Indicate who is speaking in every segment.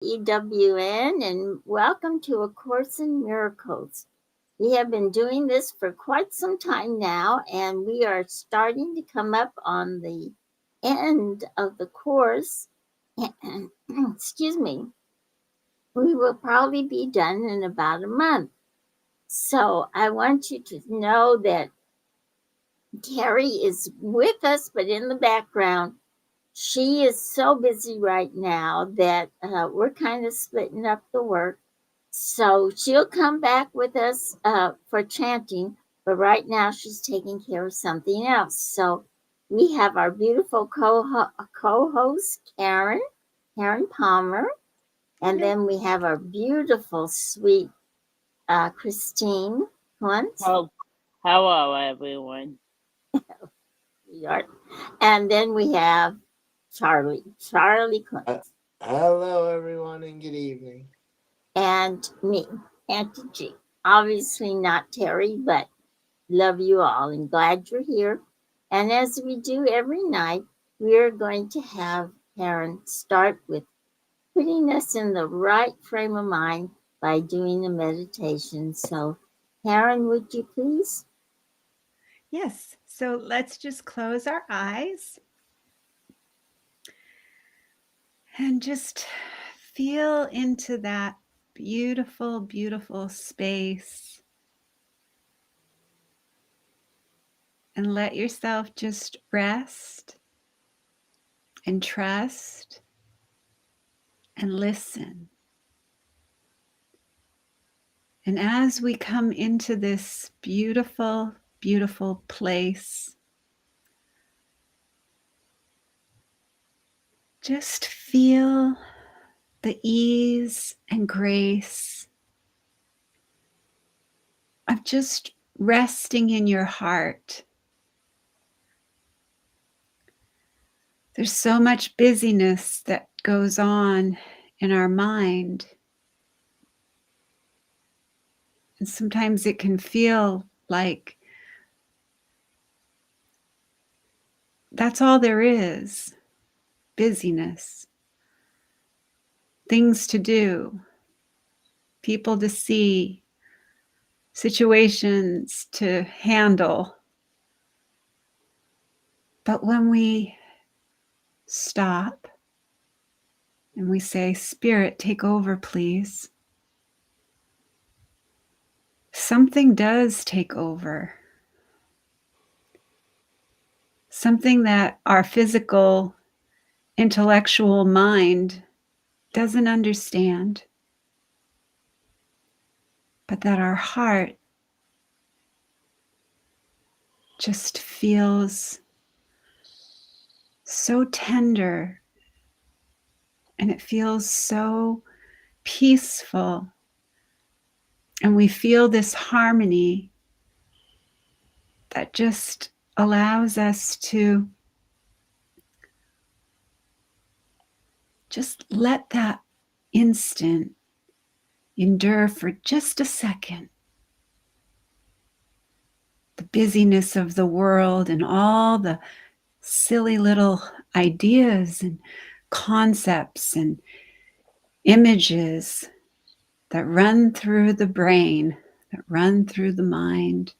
Speaker 1: EWN, and welcome to A Course in Miracles. We have been doing this for quite some time now, and we are starting to come up on the end of the course. And, excuse me, we will probably be done in about a month. So I want you to know that Teri is with us, but in the background. She is so busy right now that we're kind of splitting up the work. So she'll come back with us for chanting, but right now she's taking care of something else. So we have our beautiful co-host, Karen Palmer, and then we have our beautiful, sweet Christine Hunt.
Speaker 2: Hello, everyone.
Speaker 1: And then we have Charlie Clint.
Speaker 3: Hello, everyone, and good evening.
Speaker 1: And me, Auntie G. Obviously not Teri, but love you all and glad you're here. And as we do every night, we're going to have Karen start with putting us in the right frame of mind by doing the meditation. So, Karen, would you please?
Speaker 4: Yes. So let's just close our eyes and just feel into that beautiful, beautiful space. And let yourself just rest and trust and listen. And as we come into this beautiful, beautiful place, just feel the ease and grace of just resting in your heart. There's so much busyness that goes on in our mind. And sometimes it can feel like that's all there is, busyness, things to do, people to see, situations to handle. But when we stop and we say, Spirit, take over, please, something does take over. Something that our physical, intellectual mind doesn't understand, but that our heart just feels so tender and it feels so peaceful. And we feel this harmony that just allows us to just let that instant endure for just a second. The busyness of the world and all the silly little ideas and concepts and images that run through the brain, that run through the mind.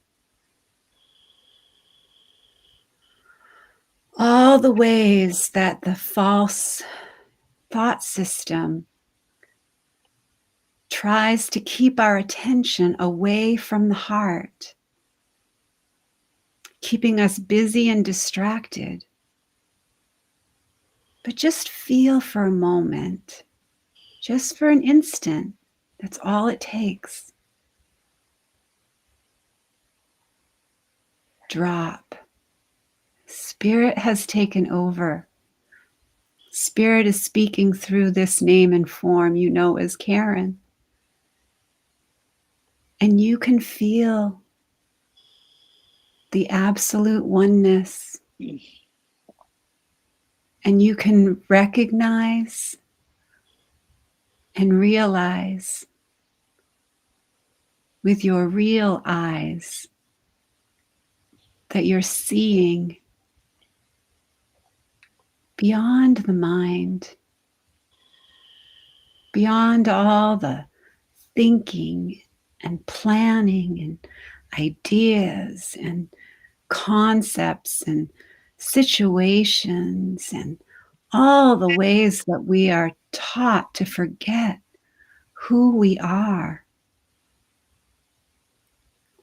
Speaker 4: All the ways that the false thought system tries to keep our attention away from the heart, keeping us busy and distracted. But just feel for a moment, just for an instant. That's all it takes. Drop. Spirit has taken over. Spirit is speaking through this name and form you know as Karen. And you can feel the absolute oneness. And you can recognize and realize with your real eyes that you're seeing beyond the mind. beyond all the thinking and planning and ideas and concepts and situations and all the ways that we are taught to forget who we are.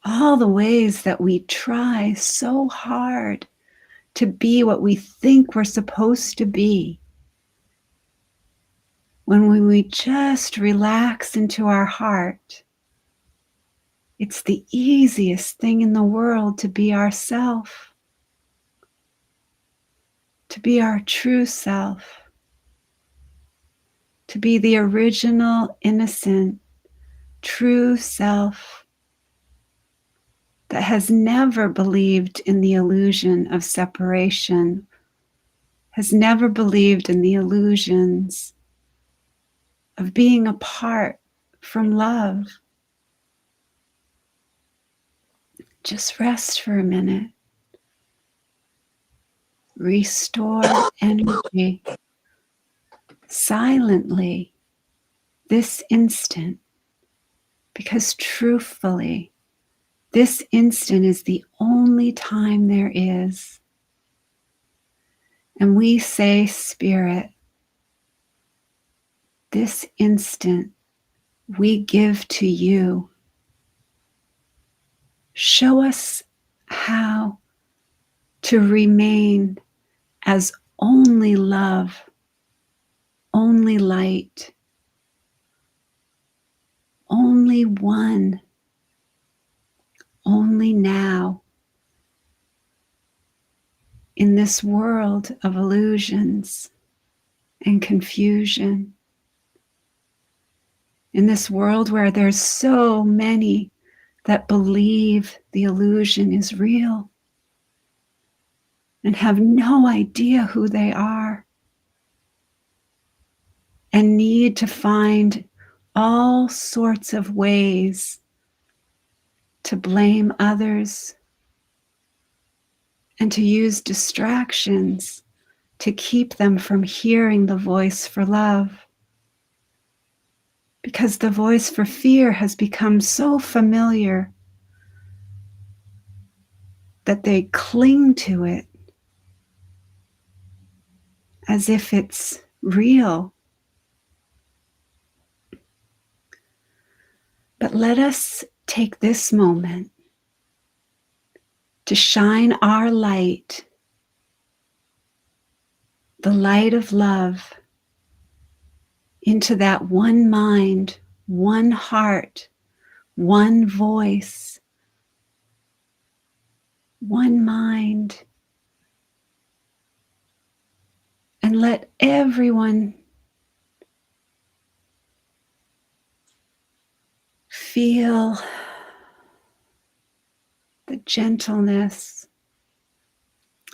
Speaker 4: All the ways that we try so hard to be what we think we're supposed to be. When we just relax into our heart, it's the easiest thing in the world to be ourself, to be our true self, to be the original, innocent, true self that has never believed in the illusion of separation, has never believed in the illusions of being apart from love. Just rest for a minute. Restore energy silently this instant, because truthfully, this instant is the only time there is. And we say, Spirit, this instant we give to you. Show us how to remain as only love, only light, only one, only now, in this world of illusions and confusion, in this world where there's so many that believe the illusion is real and have no idea who they are and need to find all sorts of ways to blame others and to use distractions to keep them from hearing the voice for love. Because the voice for fear has become so familiar that they cling to it as if it's real. But let us take this moment to shine our light, the light of love, into that one mind, one heart, one voice, one mind. And let everyone feel the gentleness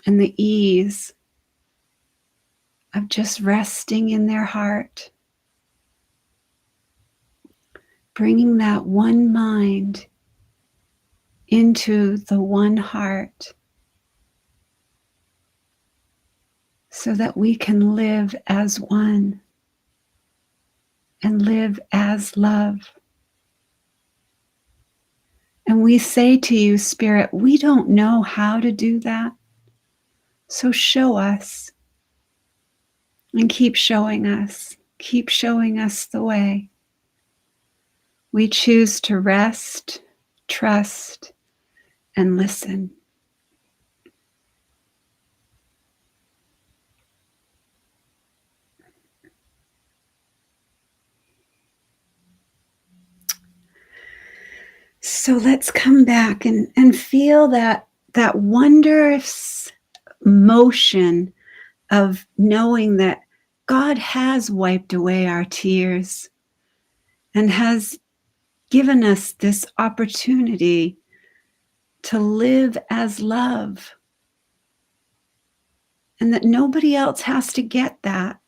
Speaker 4: and the ease of just resting in their heart, bringing that one mind into the one heart so that we can live as one and live as love. And we say to you, Spirit, we don't know how to do that, so show us and keep showing us the way. We choose to rest, trust, and listen. So let's come back and feel that wondrous motion of knowing that God has wiped away our tears and has given us this opportunity to live as love, and that nobody else has to get that,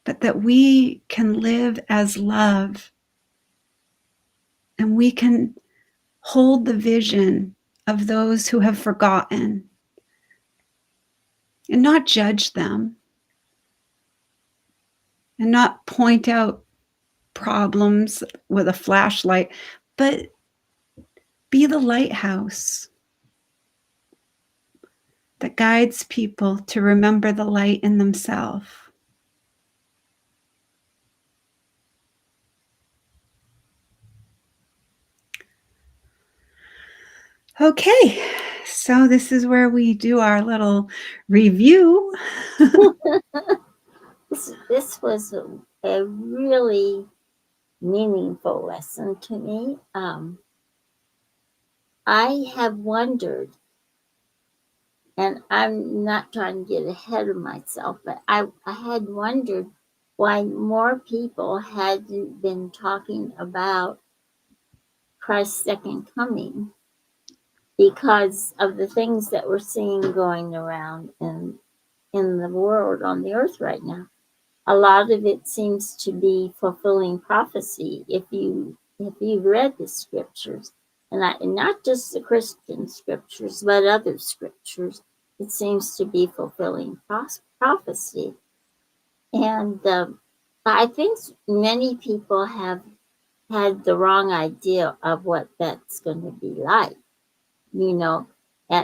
Speaker 4: but that we can live as love, and we can hold the vision of those who have forgotten and not judge them, and not point out problems with a flashlight, but be the lighthouse that guides people to remember the light in themselves. Okay, so this is where we do our little review.
Speaker 1: This was a really meaningful lesson to me. I have wondered, and I'm not trying to get ahead of myself, but I had wondered why more people hadn't been talking about Christ's second coming because of the things that we're seeing going around in the world, on the earth right now. A lot of it seems to be fulfilling prophecy if you've read the scriptures, and not just the Christian scriptures but other scriptures. It seems to be fulfilling prophecy, and I think many people have had the wrong idea of what that's going to be like. You know,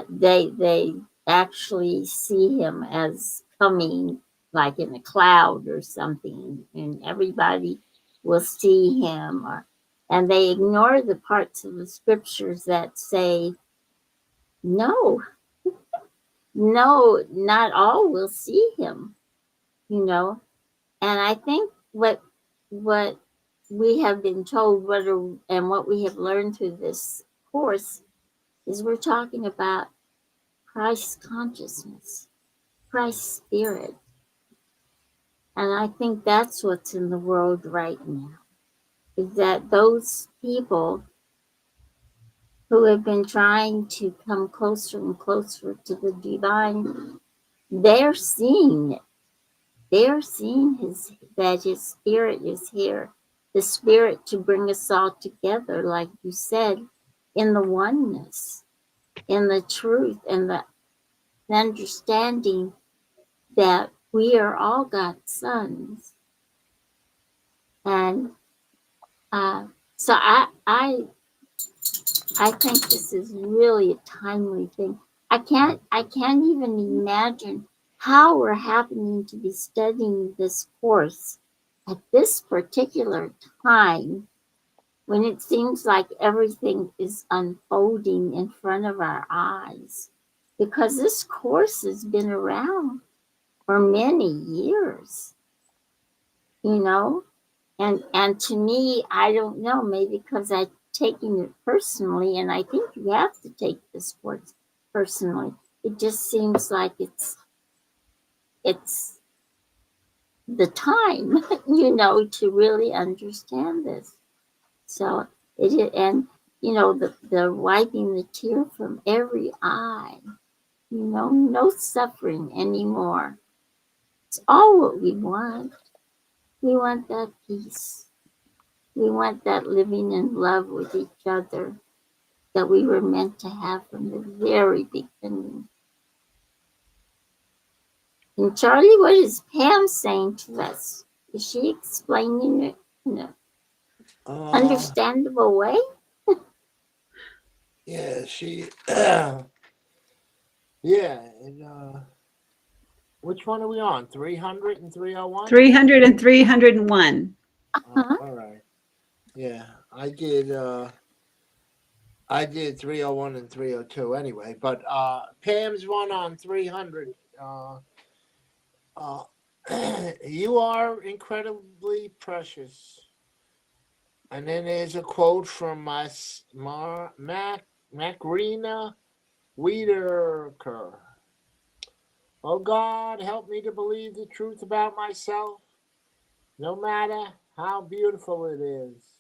Speaker 1: they actually see him as coming like in a cloud or something, and everybody will see him, and they ignore the parts of the scriptures that say, no, no, not all will see him, you know. And I think what we have been told, and what we have learned through this course, is we're talking about Christ's consciousness, Christ's spirit. And I think that's what's in the world right now, is that those people who have been trying to come closer and closer to the divine, they're seeing it. They're seeing that his spirit is here, the spirit to bring us all together, like you said, in the oneness, in the truth, and the understanding that we are all God's sons. And so I think this is really a timely thing. I can't even imagine how we're happening to be studying this course at this particular time when it seems like everything is unfolding in front of our eyes, because this course has been around for many years, you know. And to me, I don't know, maybe because I've taken it personally, and I think you have to take this course personally. It just seems like it's the time, you know, to really understand this. So it is, and you know, the wiping the tear from every eye, you know, no suffering anymore. It's all what we want. We want that peace. We want that living in love with each other that we were meant to have from the very beginning. And Charlie, what is Pam saying to us? Is she explaining it in an understandable way?
Speaker 3: Yeah, yeah. And, which one are we on? 300 and 301?
Speaker 4: 300 and 301.
Speaker 3: All right. Yeah, I did 301 and 302 anyway, but Pam's one on 300. You are incredibly precious. And then there's a quote from Macrina Wiederker. Oh God, help me to believe the truth about myself, no matter how beautiful it is.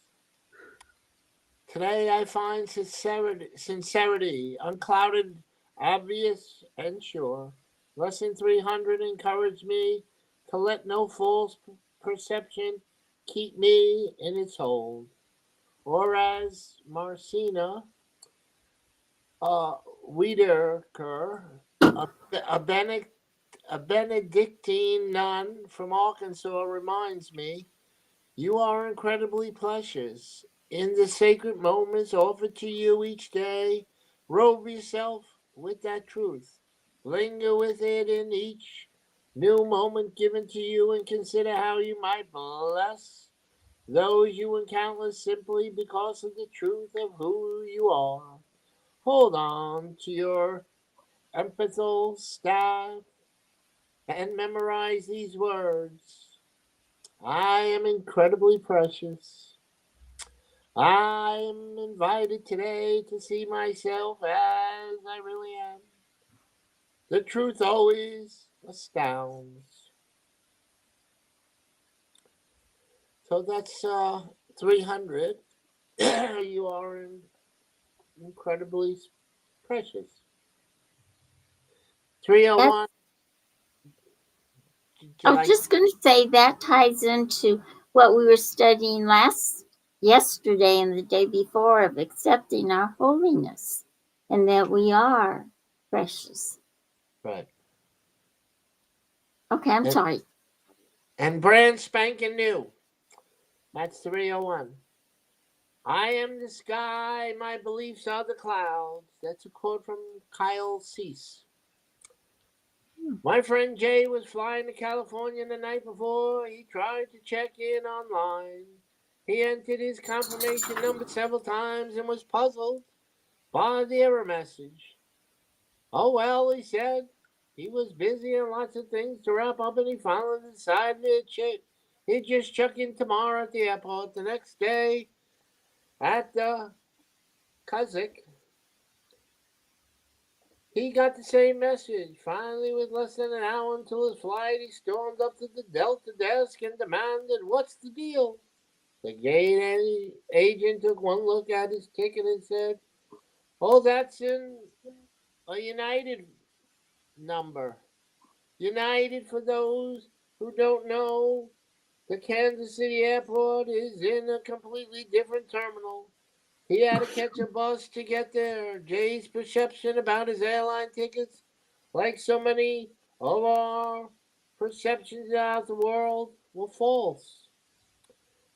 Speaker 3: Today I find sincerity, unclouded, obvious, and sure. Lesson 300 encouraged me to let no false perception keep me in its hold. Or as Marcina Wiederker, a A Benedictine nun from Arkansas reminds me, you are incredibly precious. In the sacred moments offered to you each day, robe yourself with that truth. Linger with it in each new moment given to you and consider how you might bless those you encounter simply because of the truth of who you are. Hold on to your empathal staff and memorize these words. I am incredibly precious. I am invited today to see myself as I really am. The truth always astounds. So that's 300. You are incredibly precious. 301.
Speaker 1: I was just going to say that ties into what we were studying yesterday and the day before of accepting our holiness and that we are precious.
Speaker 3: Right.
Speaker 1: Okay, I'm sorry.
Speaker 3: And brand spanking new. That's 301. I am the sky, my beliefs are the clouds. That's a quote from Kyle Cease. My friend Jay was flying to California the night before. He tried to check in online. He entered his confirmation number several times and was puzzled by the error message. Oh well, he said. He was busy and lots of things to wrap up, and he finally decided he'd just check in tomorrow at the airport. The next day at the Kazakh, he got the same message. Finally, with less than an hour until his flight, he stormed up to the Delta desk and demanded, "What's the deal?" The gate agent took one look at his ticket and said, "Oh, that's in a United number. United, for those who don't know, the Kansas City airport is in a completely different terminal. He had to catch a bus to get there. Jay's perception about his airline tickets, like so many of our perceptions about the world, were false.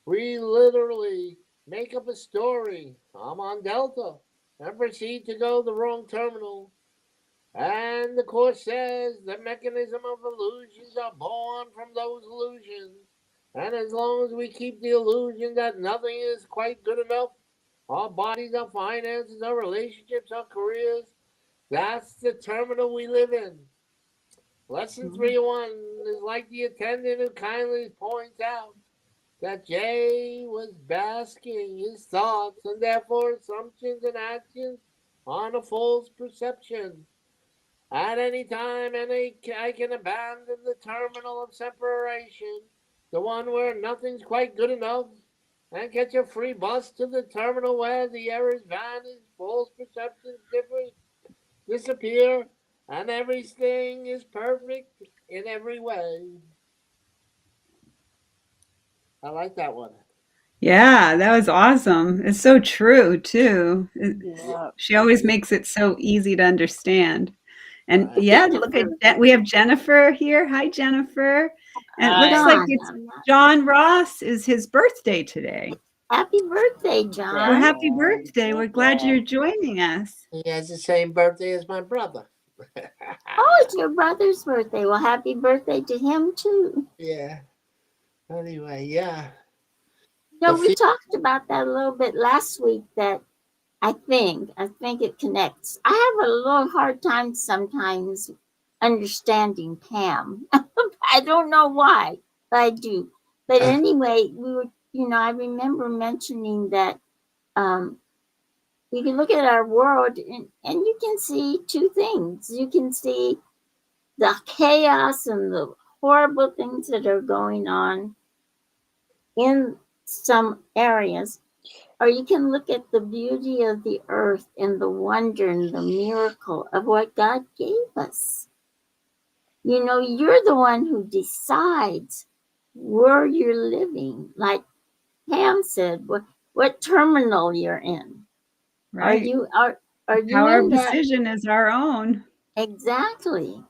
Speaker 3: We literally make up a story. I'm on Delta and proceed to go the wrong terminal. And the Course says the mechanism of illusions are born from those illusions. And as long as we keep the illusion that nothing is quite good enough, our bodies, our finances, our relationships, our careers, that's the terminal we live in. Lesson 301 is like the attendant who kindly points out that Jay was basking his thoughts and therefore assumptions and actions on a false perception. At any time, I can abandon the terminal of separation, the one where nothing's quite good enough, and catch a free bus to the terminal where the errors vanish, false perceptions disappear, and everything is perfect in every way. I like that one.
Speaker 4: Yeah, that was awesome. It's so true too.
Speaker 2: Yeah.
Speaker 4: She always makes it so easy to understand. And
Speaker 3: Right.
Speaker 4: yeah, look at we have Jennifer here. Hi, Jennifer. And it looks like
Speaker 1: John,
Speaker 4: it's John Ross is his birthday today.
Speaker 1: happy birthday,
Speaker 4: Well,
Speaker 1: John.
Speaker 4: happy birthday. We're glad you're joining us.
Speaker 3: He has the same birthday as my brother.
Speaker 1: Oh, it's your brother's birthday. Well, happy birthday to him too.
Speaker 3: Yeah. Anyway, yeah.
Speaker 1: No, we talked about that a little bit last week. That I think it connects. I have a little hard time sometimes understanding Pam. I don't know why, but I do. But anyway, we were, I remember mentioning that you can look at our world and you can see two things. You can see the chaos and the horrible things that are going on in some areas, or you can look at the beauty of the earth and the wonder and the miracle of what God gave us. You're the one who decides where you're living. Like Pam said, what terminal you're in.
Speaker 4: Right.
Speaker 1: Are you
Speaker 4: Our
Speaker 1: in that?
Speaker 4: decision is our own.
Speaker 1: Exactly.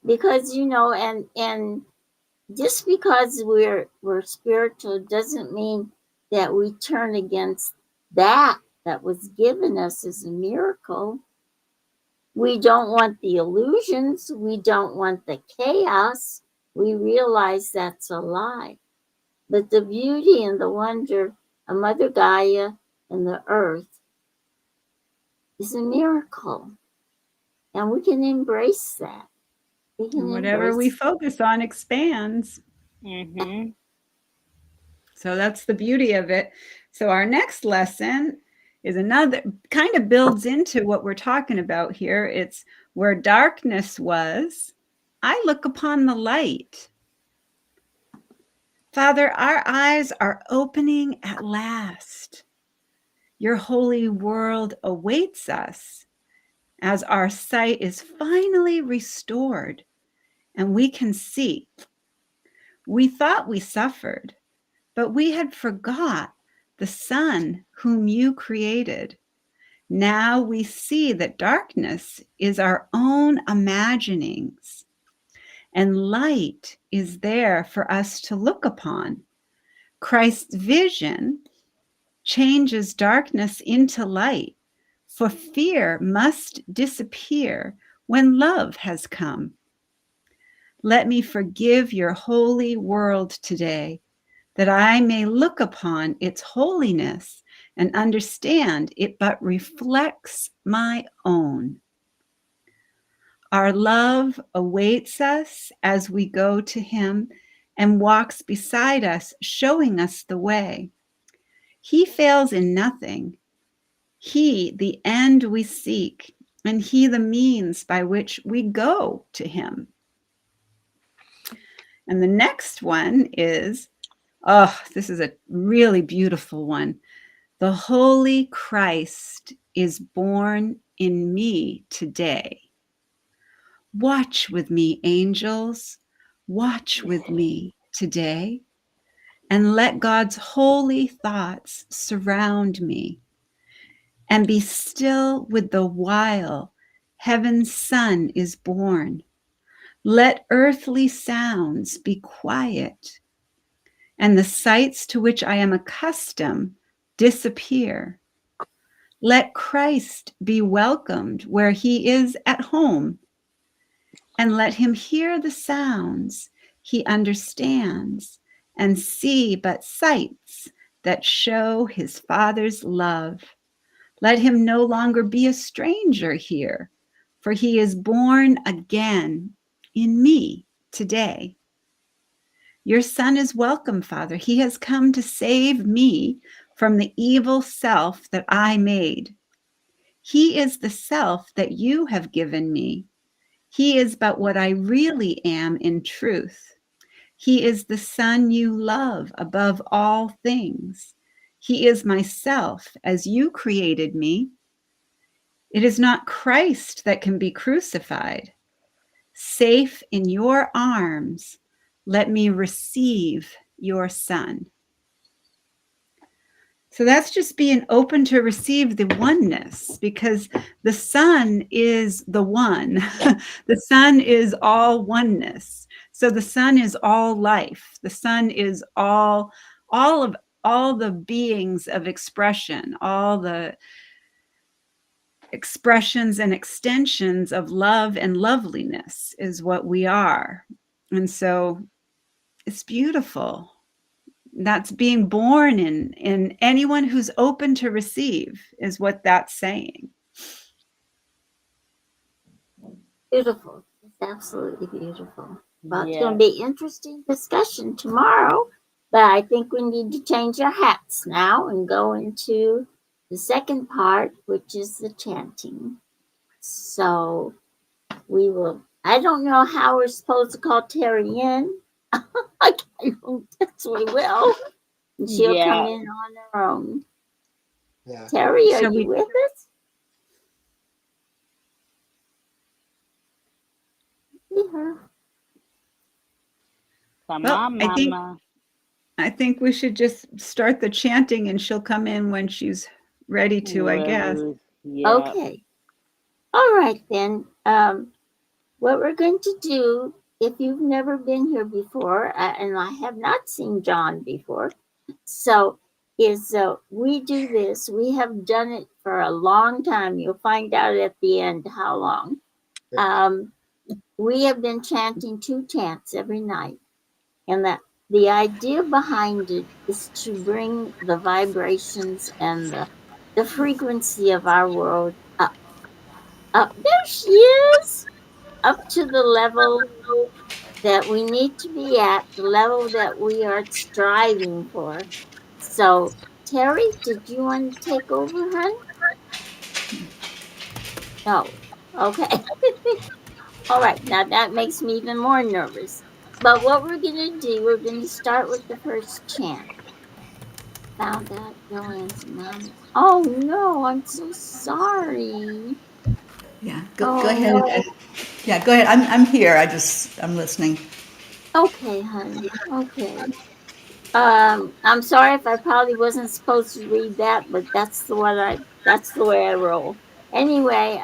Speaker 1: because and just because we're spiritual doesn't mean that we turn against that was given us as a miracle. We don't want the illusions, we don't want the chaos. We realize that's a lie. But the beauty and the wonder of Mother Gaia and the earth is a miracle. And we can embrace that. We can
Speaker 4: And whatever we focus on expands.
Speaker 2: Mm-hmm.
Speaker 4: So that's the beauty of it. So our next lesson is another, kind of builds into what we're talking about here. It's where darkness was, I look upon the light. Father, our eyes are opening at last. Your holy world awaits us as our sight is finally restored and we can see. We thought we suffered, but we had forgot the Son whom you created. Now we see that darkness is our own imaginings, and light is there for us to look upon. Christ's vision changes darkness into light, for fear must disappear when love has come. Let me forgive your holy world today, that I may look upon its holiness and understand it but reflects my own. Our love awaits us as we go to him and walks beside us, showing us the way. He fails in nothing. He, the end we seek, and he, the means by which we go to him. And the next one is, this is a really beautiful one. The Holy Christ is born in me today. Watch with me, angels. Watch with me today. And let God's holy thoughts surround me. And be still with the while heaven's Son is born. Let earthly sounds be quiet, and the sights to which I am accustomed disappear. Let Christ be welcomed where he is at home, and let him hear the sounds he understands and see but sights that show his Father's love. Let him no longer be a stranger here, for he is born again in me today. Your Son is welcome, Father. He has come to save me from the evil self that I made. He is the self that you have given me. He is but what I really am in truth. He is the Son you love above all things. He is myself as you created me. It is not Christ that can be crucified. Safe in your arms, let me receive your Son. So that's just being open to receive the oneness, because the Son is the one. The Son is all oneness. So the Son is all life. The Son is all the beings of expression, all the expressions and extensions of love and loveliness is what we are. And so it's beautiful. That's being born in anyone who's open to receive is what that's saying.
Speaker 1: Beautiful. It's absolutely beautiful. Well, it's
Speaker 2: Yeah.
Speaker 1: going to be interesting discussion tomorrow, but I think we need to change our hats now and go into the second part, which is the chanting. So we will, I don't know how we're supposed to call Teri in. I guess we will. And she'll come in on her own.
Speaker 3: Yeah.
Speaker 1: Teri, are
Speaker 4: Shall
Speaker 1: you
Speaker 4: we-
Speaker 1: with us? See her.
Speaker 2: Come
Speaker 4: Well,
Speaker 2: on, Mama.
Speaker 4: I think we should just start the chanting and she'll come in when she's ready to, I guess.
Speaker 2: Yeah.
Speaker 1: Okay. All right then. what we're going to do, if you've never been here before, and I have not seen John before, so is we do this. We have done it for a long time. You'll find out at the end how long. Um, we have been chanting 2 chants every night, and that the idea behind it is to bring the vibrations and the frequency of our world up. Up there she is, up to the level that we need to be at, the level that we are striving for. So, Teri, did you want to take over, hon? No. Okay. All right. Now that makes me even more nervous. But what we're going to do, we're going to start with the first chant. Found that Joanne's mom. Oh no, I'm so sorry.
Speaker 5: Yeah, go ahead. Yeah, go ahead. I'm here. I'm listening.
Speaker 1: Okay, honey. Okay. I'm sorry if I probably wasn't supposed to read that, but that's the way I roll. Anyway,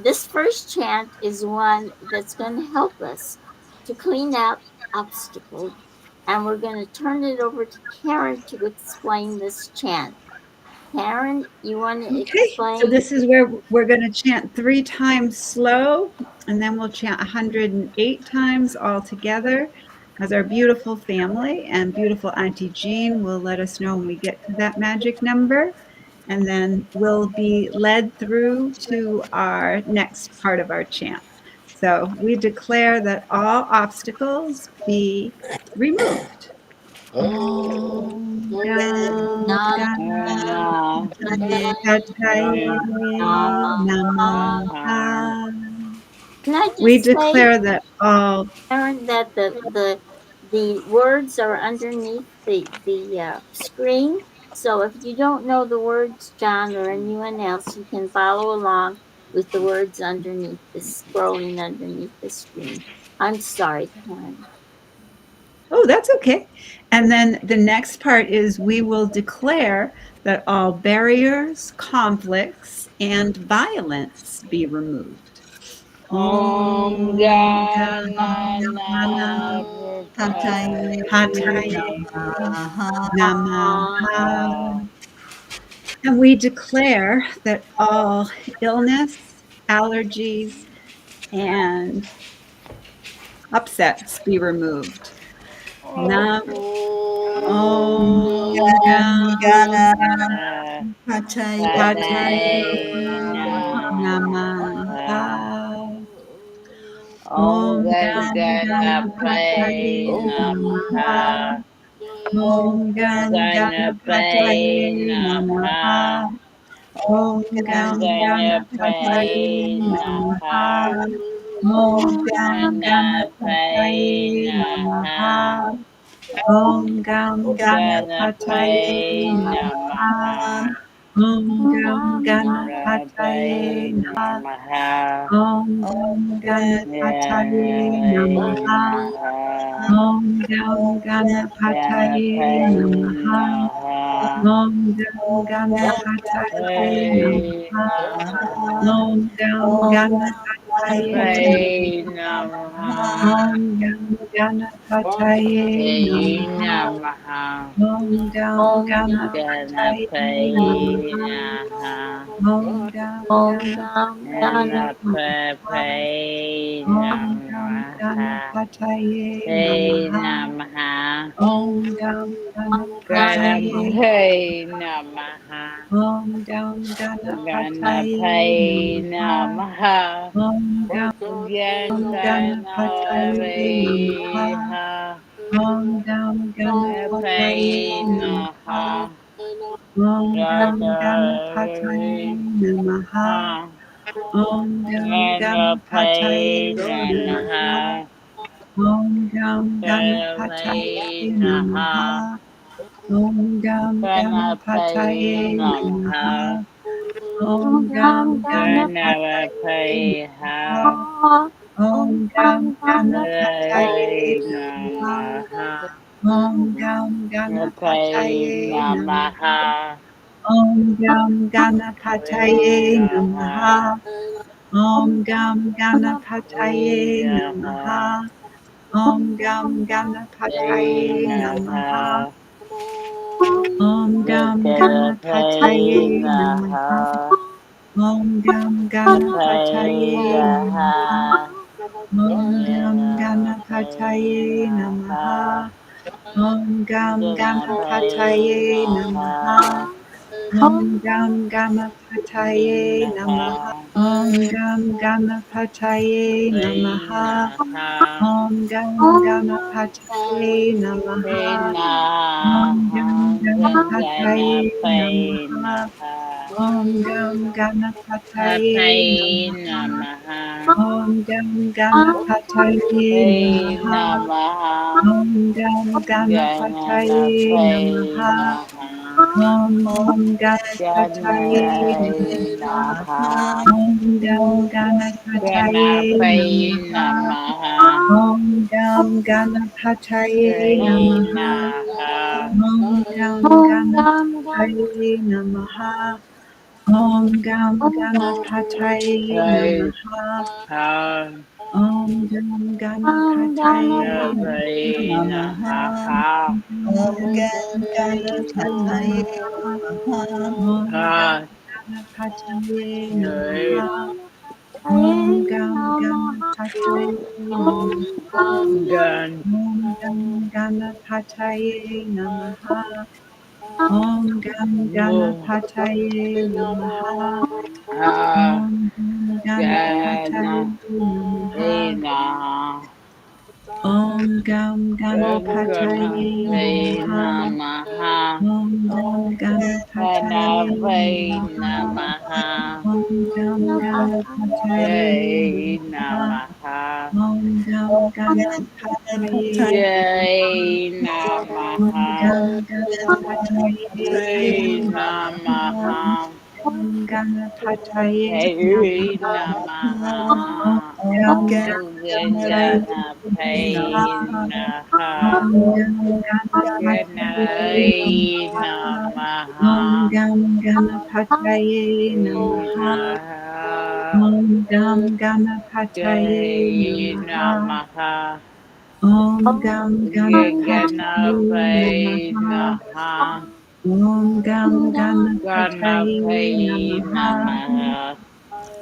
Speaker 1: this first chant is one that's going to help us to clean out obstacles, and we're going to turn it over to Karen to explain this chant. Karen, you want to
Speaker 4: Okay, so
Speaker 1: explain?
Speaker 4: this is where we're going to chant 3 times slow, and then we'll chant 108 times all together as our beautiful family and beautiful Auntie Jean will let us know when we get to that magic number. And then we'll be led through to our next part of our chant. So we declare that all obstacles be removed.
Speaker 3: Oh,
Speaker 4: Om Gam
Speaker 3: Gam
Speaker 2: Nana,
Speaker 4: Ganapataye
Speaker 2: Namaha.
Speaker 4: Namaha.
Speaker 1: Can I
Speaker 4: We
Speaker 1: just say,
Speaker 4: declare that all.
Speaker 1: Aaron, that the words are underneath the screen. So if you don't know the words, John, or anyone else, you can follow along with the words underneath the scrolling underneath the screen. I'm sorry, Karen.
Speaker 4: Oh, that's okay. And then the next part is we will declare that all barriers, conflicts, and violence be removed.
Speaker 2: Om
Speaker 4: Om
Speaker 5: Pataye
Speaker 4: Ganapataye
Speaker 5: Namaha.
Speaker 4: Namaha. And we declare that all illness, allergies, and upsets be removed. Nam Om Gam Ganapataye Namaha.
Speaker 2: Om
Speaker 4: Om Gam
Speaker 2: Ganapataye
Speaker 4: Ganapataye Namaha.
Speaker 2: Namaha.
Speaker 4: Om Gam
Speaker 2: Ganapataye
Speaker 4: Ganapataye
Speaker 2: Namaha.
Speaker 4: Namaha. Om Gam
Speaker 2: Ganapataye
Speaker 4: Ganapataye
Speaker 2: Namaha.
Speaker 4: Namaha. Om Gam
Speaker 2: Ganapataye
Speaker 4: Ganapataye
Speaker 2: Namaha.
Speaker 4: Namaha. Om Gam
Speaker 2: Ganapataye
Speaker 4: Ganapataye Namaha.
Speaker 2: Namaha.
Speaker 4: Om Gam
Speaker 2: Ganapataye
Speaker 4: Ganapataye Namaha.
Speaker 2: Namaha.
Speaker 4: Om Gam Ganapataye
Speaker 2: Ganapataye
Speaker 4: Namaha.
Speaker 2: Namaha.
Speaker 4: Om Gam Ganapataye
Speaker 2: Ganapataye
Speaker 4: Namaha.
Speaker 2: Namaha.
Speaker 4: Om Gam Ganapataye
Speaker 2: Ganapataye
Speaker 4: Namaha.
Speaker 2: Namaha.
Speaker 4: Om Gam Ganapataye
Speaker 2: Ganapataye
Speaker 4: Namaha.
Speaker 2: Namaha.
Speaker 4: Om Gam Ganapataye
Speaker 2: Ganapataye
Speaker 4: Namaha.
Speaker 2: Namaha.
Speaker 4: Om Gam
Speaker 1: Om
Speaker 4: Ganapataye
Speaker 2: Ganapataye
Speaker 4: Namaha.
Speaker 2: Namaha.
Speaker 4: Om Gam
Speaker 1: Gam
Speaker 4: Ganapataye Namaha.
Speaker 2: Ganapataye
Speaker 4: Om Gam
Speaker 2: Namaha.
Speaker 4: Ganapataye
Speaker 2: Hey
Speaker 4: Namaha.
Speaker 2: Namaha.
Speaker 4: Om Gam Ganapataye.
Speaker 2: Ganapataye Namaha.
Speaker 4: Om Gam Ganapataye
Speaker 2: Ganapataye
Speaker 4: Namaha.
Speaker 2: Namaha.
Speaker 4: Om Gam Ganapataye Namaha.
Speaker 2: Ganapataye
Speaker 4: Om Gam Ganapataye
Speaker 2: Ganapataye
Speaker 4: Namaha.
Speaker 2: Namaha.
Speaker 4: Om Gam Ganapataye
Speaker 2: Ganapataye
Speaker 4: Namaha.
Speaker 2: Namaha.
Speaker 4: Om Gam Ganapataye
Speaker 2: Ganapataye
Speaker 4: Namaha.
Speaker 2: Namaha.
Speaker 4: Om Gam Ganapataye
Speaker 2: Ganapataye Namaha.
Speaker 4: Namaha. Om Gam
Speaker 2: Ganapataye
Speaker 4: Ganapataye
Speaker 2: Namaha.
Speaker 4: Namaha. Om Gam Ganapataye
Speaker 2: Ganapataye
Speaker 4: Namaha. Om Gam Ganapataye Namaha.
Speaker 2: Namaha.
Speaker 4: Om Gam
Speaker 2: Ganapataye
Speaker 4: Ganapataye Namaha.
Speaker 2: Namaha.
Speaker 4: Om Gam Ganapataye
Speaker 2: Namaha.
Speaker 4: Namaha. Om Gam Ganapataye Namaha. Om Gam Ganapataye Namaha. Om Gam Ganapataye Namaha. Om Gam Ganapataye Namaha. Om Gam Ganapataye Namaha. Om Gam Ganapataye Namaha. Om Gam Ganapataye Namaha. Om Gam Ganapataye Namaha. Om Gam Ganapataye Namaha. Om Gam Ganapataye Namaha. Om Gam Ganapataye Namaha. Om Gam Ganapataye Namaha. Om Gam Ganapataye Namaha. Om Gam Ganapataye Namaha. Om Gam Ganapataye Namaha. Om Gam Ganapataye Namaha. Om Gam Ganapataye Namaha. Om Gam Ganapataye Namaha. Om Gam Ganapataye Namaha.
Speaker 5: Om Gan Ganapataye
Speaker 4: Om Gam Ganapataye Namaha. Om Gam Ganapataye Namaha. Om Gam Ganapataye Namaha. Om Gam Ganapataye Namaha. Om Gam Ganapataye Namaha. Om Gam Ganapataye Namaha. Om Gam Ganapataye Namaha. Om Gam Ganapataye Namaha. Om Gam Ganapataye Om Gam Ganapataye Om Ganapataye Namaha. Om Gam Ganapataye Namaha. Om Gam Ganapataye Namaha. Om Gam Ganapataye Namaha. Om Gam Ganapataye Namaha. Om Gam Ganapataye Namaha. Om Gam Ganapataye Namaha.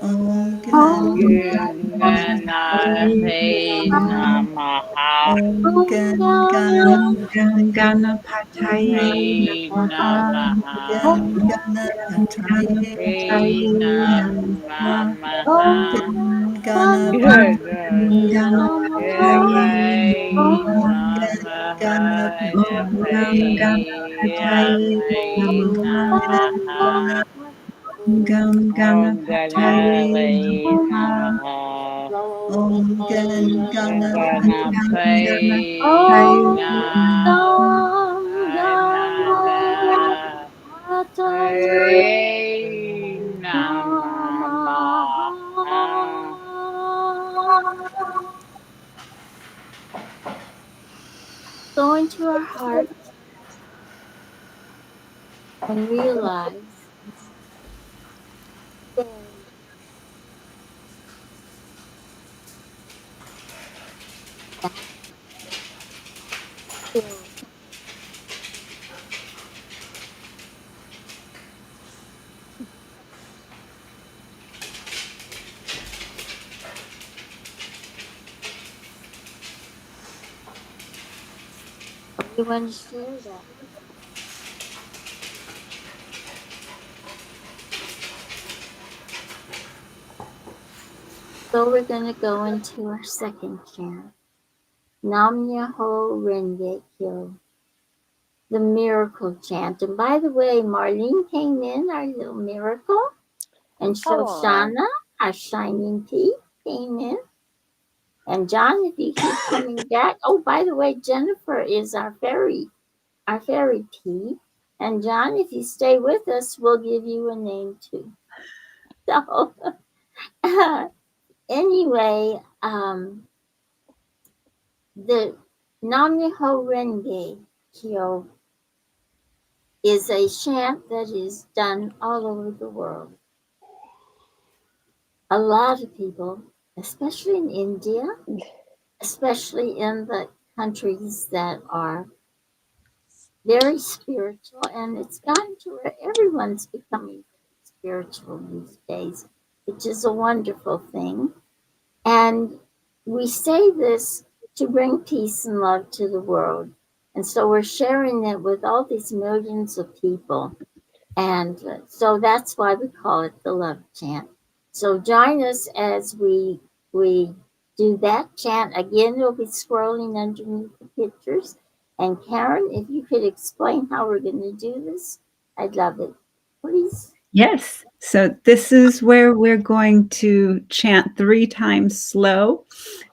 Speaker 5: Om Gan
Speaker 4: Om Gam Ganapataye Namaha.
Speaker 5: Om Gan
Speaker 4: Om Gam Ganapataye Namaha.
Speaker 5: Gan
Speaker 4: Om Gam Ganapataye Namaha.
Speaker 5: Gan
Speaker 4: Om
Speaker 5: Ganapataye
Speaker 4: Gam Ganapataye Namaha. Om Gam Ganapataye Namaha. Om Gam Ganapataye Namaha.
Speaker 5: Om Gan
Speaker 4: Om Gam Ganapataye Namaha.
Speaker 1: Go into our heart and realize that still we want to share that. So we're going to go into our second chant. Nam Myoho Renge Kyo, the miracle chant. And by the way, Marlene came in, our little miracle, and Shoshana, our shining tea, came in. And John, if you keep coming back. Oh, by the way, Jennifer is our fairy tea. And John, if you stay with us, we'll give you a name too. So anyway, the Nam Myoho Renge Kyo is a chant that is done all over the world. a lot of people, especially in India, especially in the countries that are very spiritual, and it's gotten to where everyone's becoming spiritual these days, which is a wonderful thing. And we say this to bring peace and love to the world. And so we're sharing it with all these millions of people. And so that's why we call it the love chant. So join us as we do that chant. Again, you'll be scrolling underneath the pictures. And Karen, if you could explain how we're going to do this, I'd love it. Please.
Speaker 4: Yes. So this is where we're going to chant 3 times slow,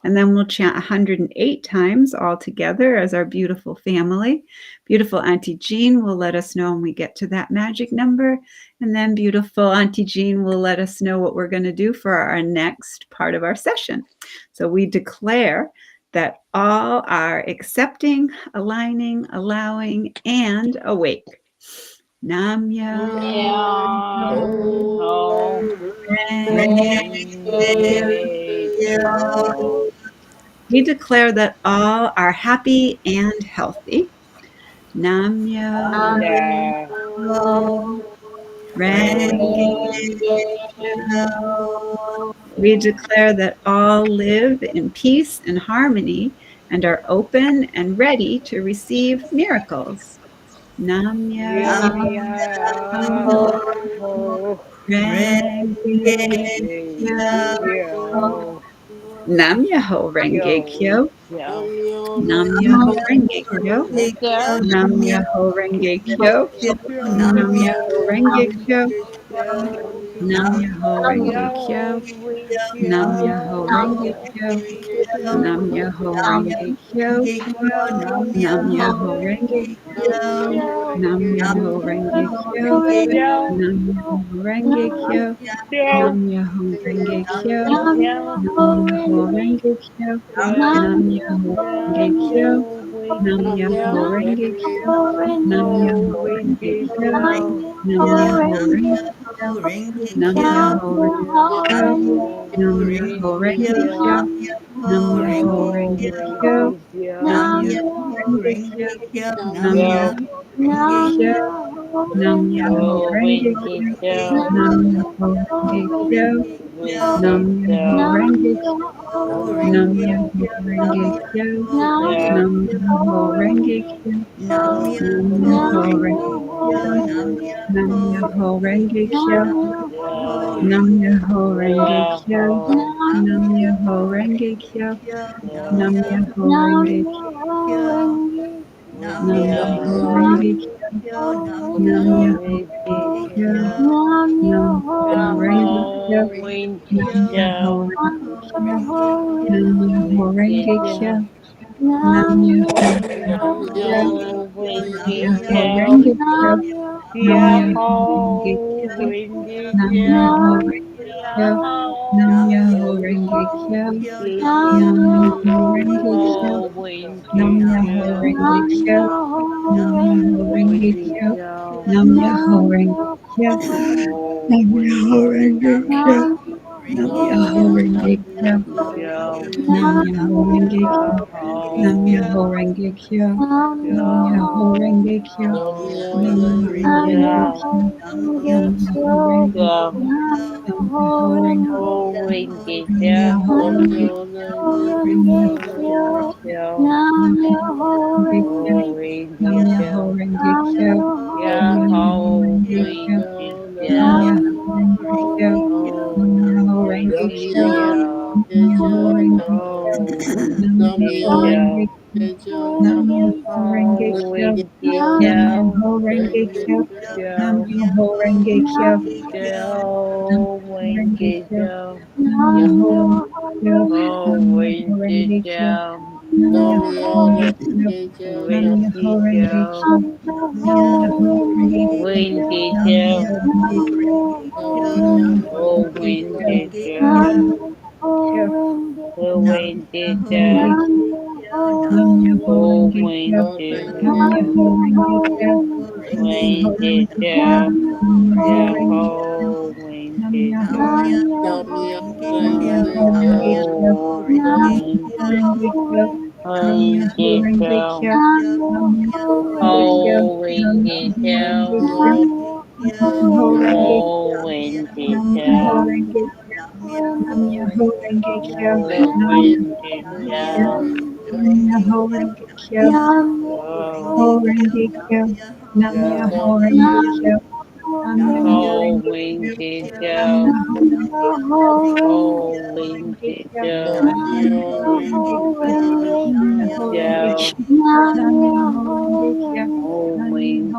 Speaker 4: and then we'll chant 108 times all together as our beautiful family. Beautiful Auntie Jean will let us know when we get to that magic number, and then beautiful Auntie Jean will let us know what we're going to do for our next part of our session. So we declare that all are accepting, aligning, allowing, and awake. Nam
Speaker 2: Myoho Renge Kyo.
Speaker 4: We declare that all are happy and healthy. Nam
Speaker 2: Nam
Speaker 4: We declare that all live in peace and harmony and are open and ready to receive miracles. Nam
Speaker 2: Myoho Renge Kyo.
Speaker 4: Nam Myoho Renge
Speaker 2: Yo,
Speaker 4: Kyo.
Speaker 2: yo,
Speaker 4: Nam Myoho Renge Kyo.
Speaker 2: yo,
Speaker 4: Nam Myoho Renge Kyo. Nam
Speaker 2: yo,
Speaker 4: Myoho Renge Kyo.
Speaker 2: yo,
Speaker 4: Nam Myoho Renge Kyo.
Speaker 2: yo, we
Speaker 4: Nam Myoho Renge
Speaker 2: yo,
Speaker 4: Kyo. Nam
Speaker 2: yo,
Speaker 4: Myoho Renge Kyo. Nam Myoho Renge Kyo. Nam Myoho Renge Kyo.
Speaker 2: yo,
Speaker 4: Nam Myoho Renge Kyo. Nam
Speaker 2: yo,
Speaker 4: Myoho Renge Kyo.
Speaker 2: yo,
Speaker 4: Nam Myoho Renge Kyo. Nam
Speaker 2: yo,
Speaker 4: Myoho Renge Kyo.
Speaker 2: yo, we
Speaker 4: Nam
Speaker 2: did
Speaker 4: Myoho
Speaker 2: yo,
Speaker 4: Renge Kyo. Nam
Speaker 2: oh,
Speaker 4: Myoho
Speaker 2: we
Speaker 4: Renge
Speaker 2: did
Speaker 4: Kyo.
Speaker 2: yo,
Speaker 4: Nam Myoho Renge Kyo. Nam Myoho Renge Kyo.
Speaker 2: oh,
Speaker 4: Nam
Speaker 2: we
Speaker 4: Myoho
Speaker 2: did
Speaker 4: Renge Kyo.
Speaker 2: yo,
Speaker 4: Nam Myoho
Speaker 2: oh,
Speaker 4: Renge
Speaker 2: we
Speaker 4: Kyo.
Speaker 2: did
Speaker 4: Nam
Speaker 2: yo,
Speaker 4: Myoho Renge Kyo. Nam
Speaker 2: yo,
Speaker 4: Myoho Renge Kyo. Nam Myoho
Speaker 2: oh,
Speaker 4: Renge
Speaker 2: we did
Speaker 4: Kyo.
Speaker 2: yo,
Speaker 4: Nam Myoho Renge Kyo.
Speaker 2: we
Speaker 4: Nam
Speaker 2: did
Speaker 4: Myoho
Speaker 2: yo,
Speaker 4: Renge Kyo. Nam Myoho Renge
Speaker 2: yo,
Speaker 4: Kyo.
Speaker 2: yo,
Speaker 4: Nam Myoho Renge Kyo. Nam Myoho Renge Kyo. Nam Myoho Renge Kyo.
Speaker 2: yo,
Speaker 4: Nam Myoho Renge
Speaker 2: yeah,
Speaker 4: Kyo.
Speaker 2: oh,
Speaker 4: Nam Myoho Renge Kyo.
Speaker 2: yeah,
Speaker 4: Nam Myoho Renge Kyo. Nam Myoho
Speaker 2: yeah,
Speaker 4: Renge Kyo. Nam
Speaker 2: oh,
Speaker 4: Myoho
Speaker 2: we
Speaker 4: Renge
Speaker 2: did
Speaker 4: Kyo.
Speaker 2: yo,
Speaker 4: Nam Myoho
Speaker 2: yeah,
Speaker 4: Renge Kyo.
Speaker 2: oh, we did
Speaker 4: Nam Myoho
Speaker 2: yo,
Speaker 4: Renge Kyo. Nam Myoho
Speaker 2: we did
Speaker 4: Renge Kyo.
Speaker 2: yo,
Speaker 4: Nam Myoho Renge
Speaker 2: yeah,
Speaker 4: Kyo.
Speaker 2: oh, we
Speaker 4: Nam
Speaker 2: did
Speaker 4: Myoho
Speaker 2: yo,
Speaker 4: Renge Kyo. Nam
Speaker 2: yeah,
Speaker 4: Myoho Renge
Speaker 2: oh,
Speaker 4: Kyo.
Speaker 2: we did
Speaker 4: Nam Myoho
Speaker 2: yo,
Speaker 4: Renge Kyo.
Speaker 2: yeah,
Speaker 4: Nam Myoho
Speaker 2: oh,
Speaker 4: Renge Kyo.
Speaker 2: did
Speaker 4: Nam
Speaker 2: yo,
Speaker 4: Myoho Renge Kyo.
Speaker 2: oh, we
Speaker 4: Nam
Speaker 2: did
Speaker 4: Myoho
Speaker 2: yo,
Speaker 4: Renge Kyo. Nam Myoho
Speaker 2: we
Speaker 4: Renge
Speaker 2: did
Speaker 4: Kyo.
Speaker 2: yo,
Speaker 4: Nam Myoho Renge Kyo.
Speaker 2: oh,
Speaker 4: Nam
Speaker 2: we
Speaker 4: Myoho
Speaker 2: did
Speaker 4: Renge Kyo.
Speaker 2: yo,
Speaker 4: Nam Myoho
Speaker 2: oh,
Speaker 4: Renge
Speaker 2: we
Speaker 4: Kyo.
Speaker 2: did yo,
Speaker 4: Nam Myoho Renge Kyo.
Speaker 2: yeah,
Speaker 4: Nam
Speaker 2: oh,
Speaker 4: Myoho Renge Kyo. Nam
Speaker 2: yeah,
Speaker 4: Myoho Renge Kyo.
Speaker 2: oh,
Speaker 4: Nam
Speaker 2: we
Speaker 4: Myoho
Speaker 2: did
Speaker 4: Renge
Speaker 2: yo,
Speaker 4: Kyo. Nam Myoho Renge
Speaker 2: yeah,
Speaker 4: Kyo. Nam Myoho Renge
Speaker 2: oh,
Speaker 4: Kyo.
Speaker 2: we did
Speaker 4: Nam
Speaker 2: yo,
Speaker 4: Myoho Renge Kyo. Nam Myoho
Speaker 2: yo,
Speaker 4: Renge Kyo.
Speaker 2: oh, we
Speaker 4: Nam
Speaker 2: did
Speaker 4: Myoho
Speaker 2: yo,
Speaker 4: Renge Kyo. Nam
Speaker 2: yeah,
Speaker 4: Myoho
Speaker 2: oh,
Speaker 4: Renge
Speaker 2: we
Speaker 4: Kyo.
Speaker 2: did
Speaker 4: Nam
Speaker 2: yo,
Speaker 4: Myoho Renge Kyo. Nam
Speaker 2: oh,
Speaker 4: Myoho
Speaker 2: we
Speaker 4: Renge
Speaker 2: did
Speaker 4: Kyo.
Speaker 2: yo,
Speaker 4: Nam Myoho Renge Kyo.
Speaker 2: oh,
Speaker 4: Nam
Speaker 2: we did
Speaker 4: Myoho Renge
Speaker 2: yo,
Speaker 4: Kyo. Nam Myoho Renge
Speaker 2: oh,
Speaker 4: Kyo.
Speaker 2: we did
Speaker 4: Nam
Speaker 2: yo,
Speaker 4: Myoho Renge Kyo. Nam
Speaker 2: yo,
Speaker 4: Myoho Renge Kyo. Nam
Speaker 2: yo,
Speaker 4: Myoho
Speaker 2: we
Speaker 4: Renge
Speaker 2: did
Speaker 4: Kyo.
Speaker 2: yo,
Speaker 4: Nam Myoho Renge Kyo.
Speaker 2: oh,
Speaker 4: Nam Myoho
Speaker 2: we did
Speaker 4: Renge Kyo.
Speaker 2: yo,
Speaker 4: Nam Myoho Renge Kyo. Nam
Speaker 2: we
Speaker 4: Myoho
Speaker 2: did
Speaker 4: Renge
Speaker 2: yo,
Speaker 4: Kyo. Nam Myoho Renge Kyo.
Speaker 2: we did
Speaker 4: Nam
Speaker 2: yo,
Speaker 4: Myoho Renge Kyo. Nam Myoho
Speaker 2: oh,
Speaker 4: Renge
Speaker 2: we
Speaker 4: Kyo.
Speaker 2: did
Speaker 4: Nam
Speaker 2: yo,
Speaker 4: Myoho Renge Kyo.
Speaker 2: oh,
Speaker 4: Nam
Speaker 2: we did
Speaker 4: Myoho Renge
Speaker 2: yo,
Speaker 4: Kyo. Nam Myoho
Speaker 2: oh,
Speaker 4: Renge
Speaker 2: we
Speaker 4: Kyo.
Speaker 2: did
Speaker 4: Nam
Speaker 2: yo,
Speaker 4: Myoho Renge Kyo. Nam Myoho
Speaker 2: we did
Speaker 4: Renge Kyo.
Speaker 2: yo,
Speaker 4: Nam Myoho
Speaker 2: yeah,
Speaker 4: Renge Kyo.
Speaker 2: oh, we Kyo.
Speaker 3: Nam Myoho
Speaker 5: Kyo,
Speaker 3: Renge
Speaker 5: Nam
Speaker 3: Kyo.
Speaker 2: Myoho
Speaker 5: Myoho Renge
Speaker 2: Renge Kyo. Ho Renge Kyo. Ho Renge Kyo. Ho Renge Kyo. Ho
Speaker 4: Ho Renge Kyo, Nam
Speaker 2: Kyo.
Speaker 4: Myoho Renge Kyo, Nam Myoho
Speaker 2: Ho
Speaker 4: Renge Kyo,
Speaker 2: Renge
Speaker 4: Nam
Speaker 2: Kyo.
Speaker 4: Myoho Renge Kyo, Nam
Speaker 2: Ho
Speaker 4: Myoho Renge
Speaker 2: Renge
Speaker 4: Kyo,
Speaker 2: Kyo.
Speaker 4: Nam Myoho Renge Kyo, Nam Myoho Renge
Speaker 2: Kyo.
Speaker 4: Kyo, Nam Myoho Renge Kyo,
Speaker 2: Ho
Speaker 4: Nam Myoho
Speaker 2: Renge
Speaker 4: Renge Kyo,
Speaker 2: Kyo.
Speaker 4: Nam Myoho Renge Kyo,
Speaker 2: Ho Renge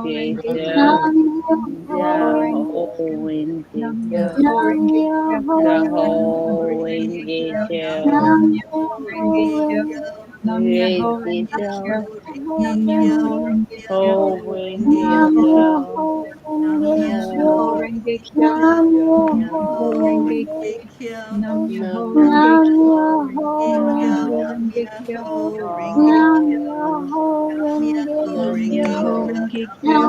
Speaker 4: Nam
Speaker 2: Kyo.
Speaker 4: Myoho Renge Kyo, Nam Myoho
Speaker 2: Ho
Speaker 4: Renge
Speaker 2: Renge
Speaker 4: Kyo,
Speaker 2: Kyo.
Speaker 4: Nam Myoho Renge Kyo, Nam Myoho
Speaker 2: Renge
Speaker 4: Renge Kyo,
Speaker 2: Kyo.
Speaker 4: Nam Myoho Renge Kyo,
Speaker 2: Ho
Speaker 4: Nam
Speaker 2: Renge
Speaker 4: Myoho Renge
Speaker 2: Kyo.
Speaker 4: Kyo, Nam Myoho
Speaker 2: Ho
Speaker 4: Renge Kyo, Nam Myoho Renge Kyo, Nam Myoho Renge
Speaker 1: Nam
Speaker 4: Kyo,
Speaker 1: Myoho
Speaker 4: Nam Myoho
Speaker 1: Renge
Speaker 4: Renge Kyo,
Speaker 1: Nam
Speaker 2: Kyo.
Speaker 1: Myoho Renge
Speaker 4: Nam
Speaker 1: Kyo.
Speaker 4: Myoho
Speaker 2: Kyo.
Speaker 4: Renge Kyo,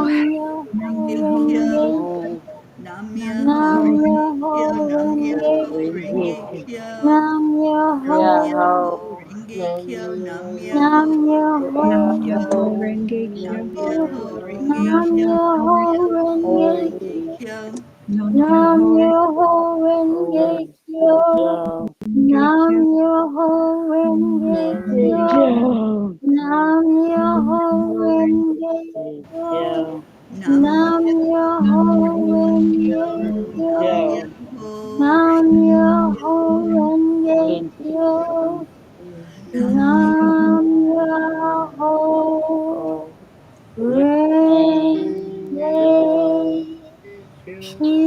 Speaker 1: Nam
Speaker 4: Nam
Speaker 1: Myoho
Speaker 4: Myoho
Speaker 1: Renge
Speaker 4: Renge
Speaker 1: Kyo.
Speaker 2: Ho
Speaker 4: Nam
Speaker 1: Nam
Speaker 4: Myoho Renge
Speaker 1: Myoho
Speaker 2: Renge
Speaker 1: Renge Kyo.
Speaker 2: Kyo.
Speaker 1: Nam Myoho
Speaker 2: Yo.
Speaker 1: Renge
Speaker 3: Nam Myoho
Speaker 1: Nam
Speaker 3: Renge
Speaker 1: Myoho
Speaker 4: Nam
Speaker 1: Renge
Speaker 4: Myoho
Speaker 2: Ho.
Speaker 4: Renge Kyo,
Speaker 2: Nam
Speaker 1: Nam
Speaker 4: Nam Myoho
Speaker 1: Myoho
Speaker 4: Renge
Speaker 1: Renge
Speaker 2: Ho.
Speaker 4: Nam
Speaker 1: Nam
Speaker 4: Myoho
Speaker 1: Myoho Renge
Speaker 2: Ho.
Speaker 1: Kyo.
Speaker 2: Yo.
Speaker 4: Renge
Speaker 1: Nam
Speaker 4: Kyo,
Speaker 1: Myoho Renge Kyo.
Speaker 2: Yo.
Speaker 1: Nam
Speaker 4: Nam
Speaker 1: Myoho
Speaker 4: Myoho Renge
Speaker 1: Renge Kyo.
Speaker 2: Yo.
Speaker 1: Nam
Speaker 4: Nam
Speaker 1: Myoho
Speaker 4: Myoho Renge
Speaker 1: Renge
Speaker 4: Kyo,
Speaker 1: Kyo.
Speaker 2: Yo.
Speaker 1: Nam Myoho Renge
Speaker 2: Renge
Speaker 1: Kyo.
Speaker 4: Nam Myoho
Speaker 1: Nam Myoho
Speaker 2: Kyo.
Speaker 1: Renge
Speaker 3: Kyo.
Speaker 1: Kyo.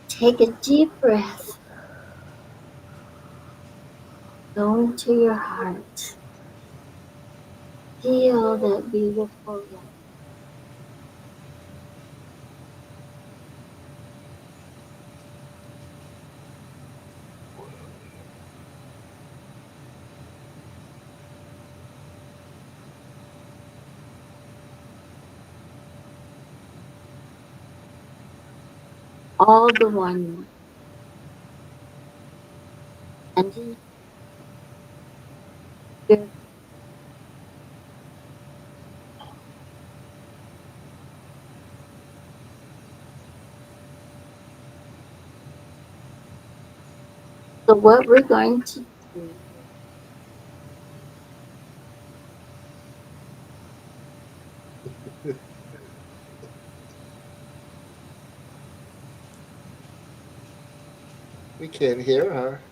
Speaker 1: Take a deep breath. Go into your heart. Feel that beautiful love. All the oneness. And in your so what we're going to do,
Speaker 3: We can't hear her.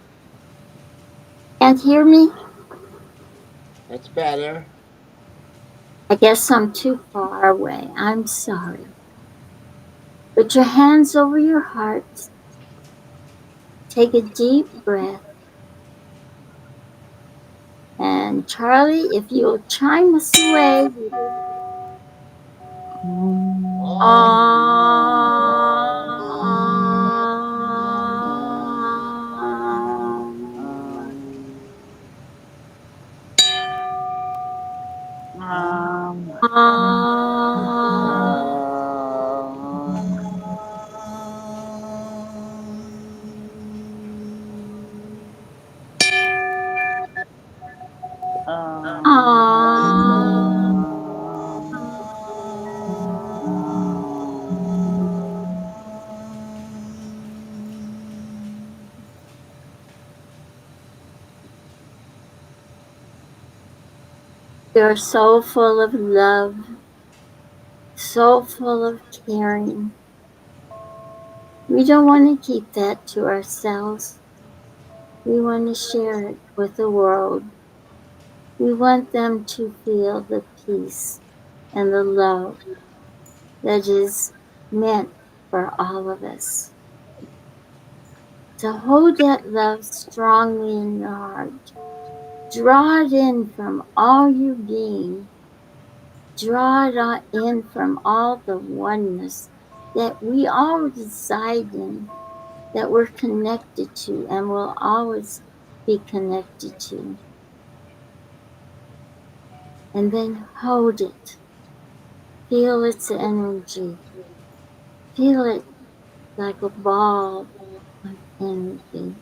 Speaker 1: can't hear me?
Speaker 3: That's better.
Speaker 1: I guess I'm too far away. I'm sorry. Put your hands over your heart. Take a deep breath. And Charlie, if you'll chime us away, we will. You're so full of love, so full of caring. We don't want to keep that to ourselves. We want to share it with the world. We want them to feel the peace and the love that is meant for all of us. To hold that love strongly in your heart. Draw it in from all your being. Draw it in from all the oneness that we all reside in, that we're connected to and will always be connected to. And then hold it. Feel its energy. Feel it like a ball of energy.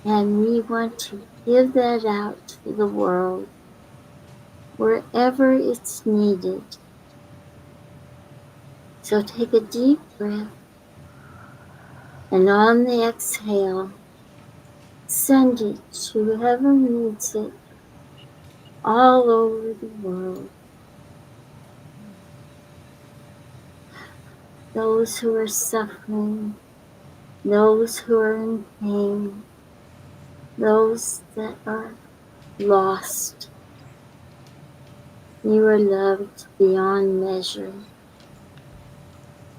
Speaker 1: And we want to give that out to the world wherever it's needed. So take a deep breath, and on the exhale, send it to whoever needs it all over the world. Those who are suffering, those who are in pain, those that are lost. You are loved beyond measure.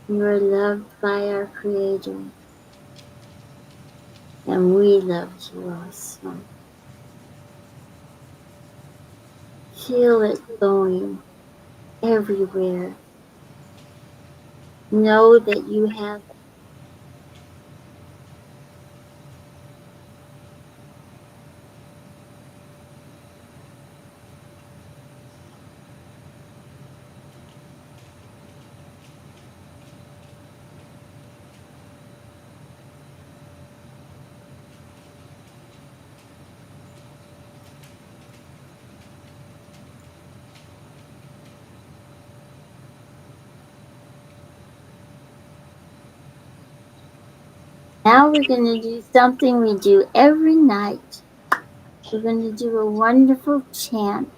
Speaker 1: You are loved by our Creator, and we love you also. Feel it going everywhere. Know that you have Now we're going to do something we do every night. We're going to do a wonderful chant,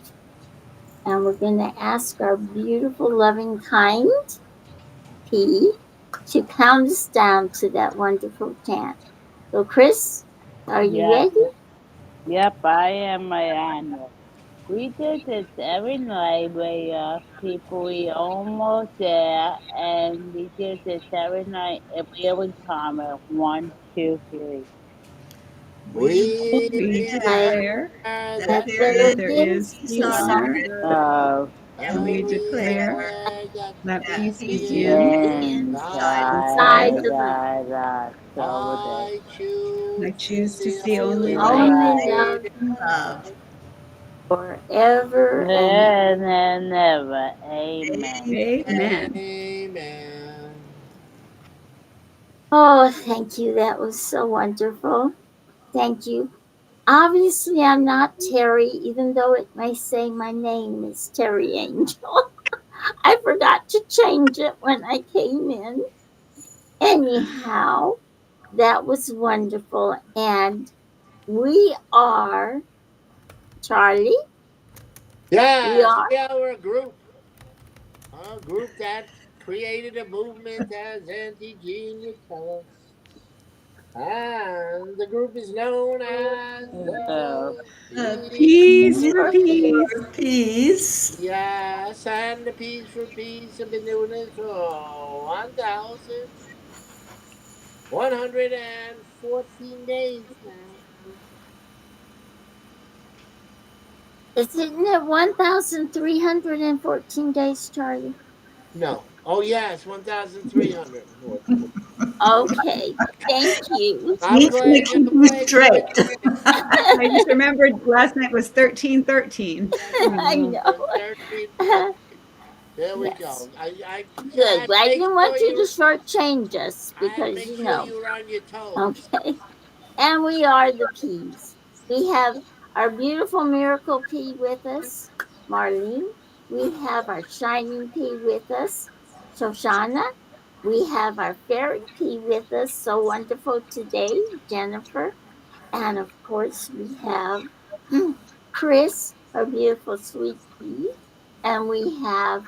Speaker 1: and we're going to ask our beautiful, loving, kind P to count us down to that wonderful chant. So, Chris, are you
Speaker 2: Yep.
Speaker 1: ready?
Speaker 2: Yep, I am my annual. We do this every night. People, we almost there, and we do this every night. Every time at 1, 2, 3.
Speaker 3: We
Speaker 5: We
Speaker 1: I
Speaker 5: declare that
Speaker 1: that
Speaker 3: that
Speaker 5: there
Speaker 1: there
Speaker 4: that
Speaker 5: is
Speaker 4: there
Speaker 1: is
Speaker 4: is
Speaker 5: peace
Speaker 1: peace
Speaker 4: peace
Speaker 5: on
Speaker 1: on
Speaker 4: on
Speaker 5: earth,
Speaker 4: earth,
Speaker 3: and
Speaker 4: and we
Speaker 3: we
Speaker 4: declare
Speaker 3: declare that
Speaker 4: that
Speaker 5: that
Speaker 3: peace
Speaker 4: peace
Speaker 5: peace
Speaker 4: begins
Speaker 3: begins
Speaker 5: inside
Speaker 1: inside
Speaker 4: inside.
Speaker 3: inside.
Speaker 1: of us.
Speaker 2: So there.
Speaker 3: I
Speaker 4: I
Speaker 3: choose to
Speaker 4: choose to
Speaker 3: see
Speaker 4: see only
Speaker 3: only
Speaker 4: light.
Speaker 1: Only
Speaker 3: light.
Speaker 1: love
Speaker 5: love.
Speaker 1: forever and ever.
Speaker 2: And ever. Amen.
Speaker 4: Amen.
Speaker 3: Amen.
Speaker 1: Oh, thank you. That was so wonderful. Thank you. Obviously, I'm not Terry, even though it may say my name is Terry Angel. I forgot to change it when I came in. Anyhow, that was wonderful. And we are, Charlie, we
Speaker 3: Yes,
Speaker 1: are,
Speaker 3: we are a group that created a movement, as Auntie Jean would tell us. And the group is known as
Speaker 2: So,
Speaker 3: the
Speaker 4: Peace
Speaker 3: Peace.
Speaker 4: for
Speaker 1: for
Speaker 4: peace.
Speaker 5: For peace.
Speaker 3: Yes, and the Peace for Peace have been doing this for 1,114 days now.
Speaker 1: isn't it 1,314 days, Charlie?
Speaker 3: No. Oh, yes, 1,314.
Speaker 1: Okay, thank you.
Speaker 3: I'm
Speaker 5: He's going
Speaker 3: glad
Speaker 5: to
Speaker 3: you're
Speaker 5: keep you
Speaker 3: glad you
Speaker 5: straight.
Speaker 3: mentioned
Speaker 4: I just remembered last night was 1313.
Speaker 1: I
Speaker 3: it.
Speaker 1: know.
Speaker 3: 1314. There we
Speaker 1: Yes.
Speaker 3: go. I
Speaker 1: Good. I
Speaker 3: make
Speaker 1: didn't
Speaker 3: sure
Speaker 1: want you to
Speaker 3: you
Speaker 1: shortchange us
Speaker 3: I had to
Speaker 1: because,
Speaker 3: make sure you were on your toes.
Speaker 1: okay. And we are the P's. We have our beautiful miracle P with us, Marlene. We have our shining P with us, Shoshana. We have our fairy P with us, so wonderful today, Jennifer. And of course, we have Chris, our beautiful sweet pea. And we have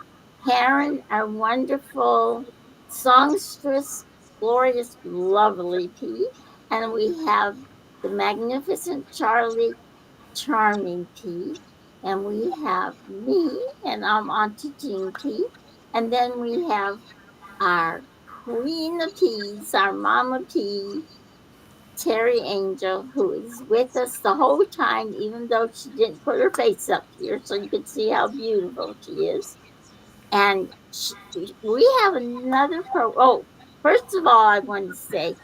Speaker 1: Karen, our wonderful songstress, glorious, lovely pea. And we have the magnificent Charlie, charming pea. And we have me, and I'm Auntie Jean P. And then we have our queen of peas, our mama pea, Terry Angel, who is with us the whole time, even though she didn't put her face up here so you could see how beautiful she is. And we have another pro. Oh, first of all, I want to say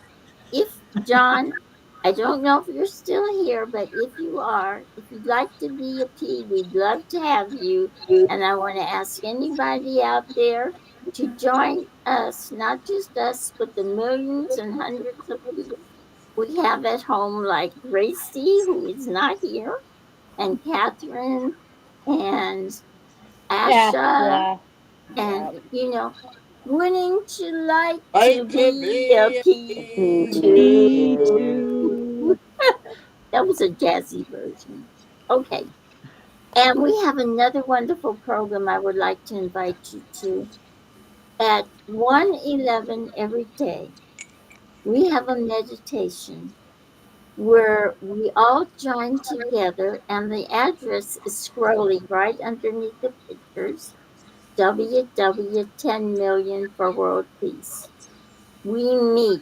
Speaker 1: if John I don't know if you're still here, but if you are, if you'd like to be a P, we'd love to have you. And I want to ask anybody out there to join us, not just us, but the millions and hundreds of people we have at home, like Gracie, who is not here, and Catherine, and
Speaker 2: Yeah,
Speaker 1: Asha,
Speaker 2: yeah, yeah.
Speaker 1: and wouldn't you like to
Speaker 3: Like to
Speaker 1: be a
Speaker 3: be a
Speaker 1: P
Speaker 2: Me
Speaker 1: too?
Speaker 3: bee.
Speaker 2: too.
Speaker 1: That was a jazzy version. Okay. And we have another wonderful program I would like to invite you to. At 1:11 every day, we have a meditation where we all join together, and the address is scrolling right underneath the pictures. WW 10 million for world peace. We meet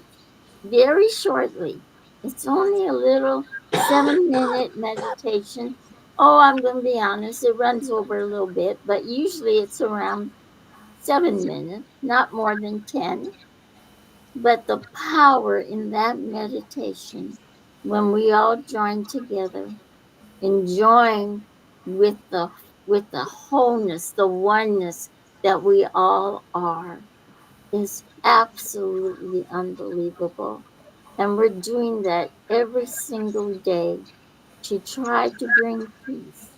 Speaker 1: very shortly. It's only a little 7-minute meditation. Oh, I'm going to be honest, it runs over a little bit, but usually it's around 7 minutes, not more than 10. But the power in that meditation, when we all join together, enjoying with the wholeness, the oneness that we all are, is absolutely unbelievable. And we're doing that every single day to try to bring peace.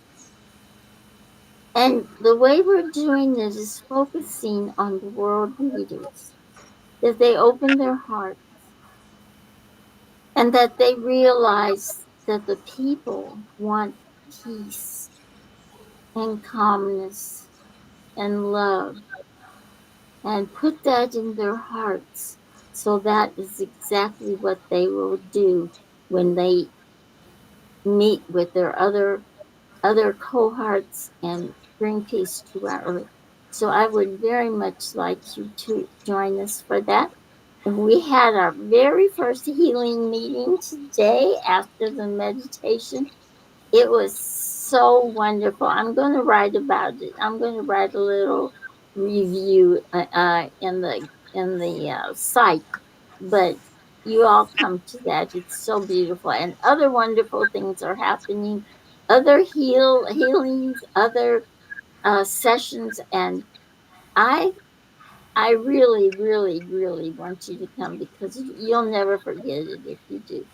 Speaker 1: And the way we're doing it is focusing on the world leaders, that they open their heart and that they realize that the people want peace and calmness and love, and put that in their hearts. So that is exactly what they will do when they meet with their other cohorts and bring peace to our earth. So I would very much like you to join us for that. And we had our very first healing meeting today after the meditation. It was so wonderful. I'm going to write about it. I'm going to write a little review in the site, but you all come to that. It's so beautiful, and other wonderful things are happening. Other healings, other sessions, and I I really, really, really want you to come because you'll never forget it if you do.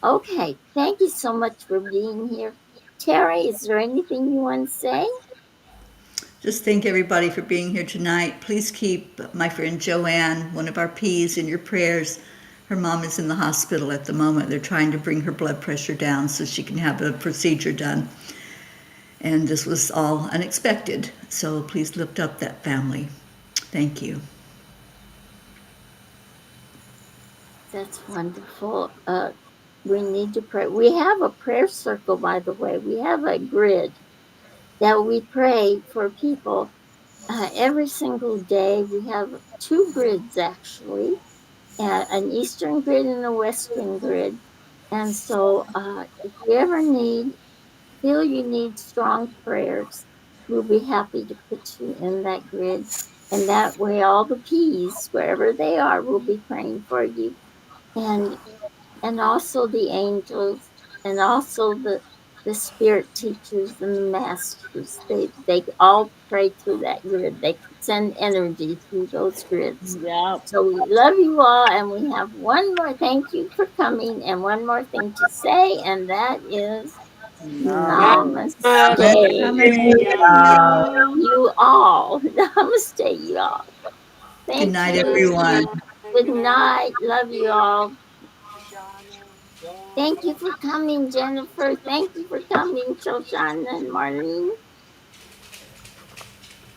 Speaker 1: Okay, thank you so much for being here. Teri, is there anything you want to say?
Speaker 5: Just thank everybody for being here tonight. Please keep my friend Joanne, one of our P's, in your prayers. Her mom is in the hospital at the moment. They're trying to bring her blood pressure down so she can have a procedure done. And this was all unexpected. So please lift up that family. Thank you.
Speaker 1: That's wonderful. We need to pray. We have a prayer circle, by the way. We have a grid that we pray for people every single day. We have two grids actually, an eastern grid and a western grid. And so, if you ever feel you need strong prayers, we'll be happy to put you in that grid. And that way, all the P's, wherever they are, will be praying for you. And also the angels, and also the spirit teachers and the masters. They all pray through that grid. They send energy through those grids.
Speaker 2: Yep.
Speaker 1: So we love you all, and we have one more thank you for coming, and one more thing to say, and that is
Speaker 2: Namaste.
Speaker 1: namaste.
Speaker 3: Namaste.
Speaker 1: You all. Namaste, you all.
Speaker 5: Good
Speaker 1: Thank
Speaker 5: night,
Speaker 1: you.
Speaker 5: everyone.
Speaker 1: Good night. Love you all.
Speaker 3: Shoshana.
Speaker 1: Thank you for coming, Jennifer. Thank you for coming, Shoshana and Marlene.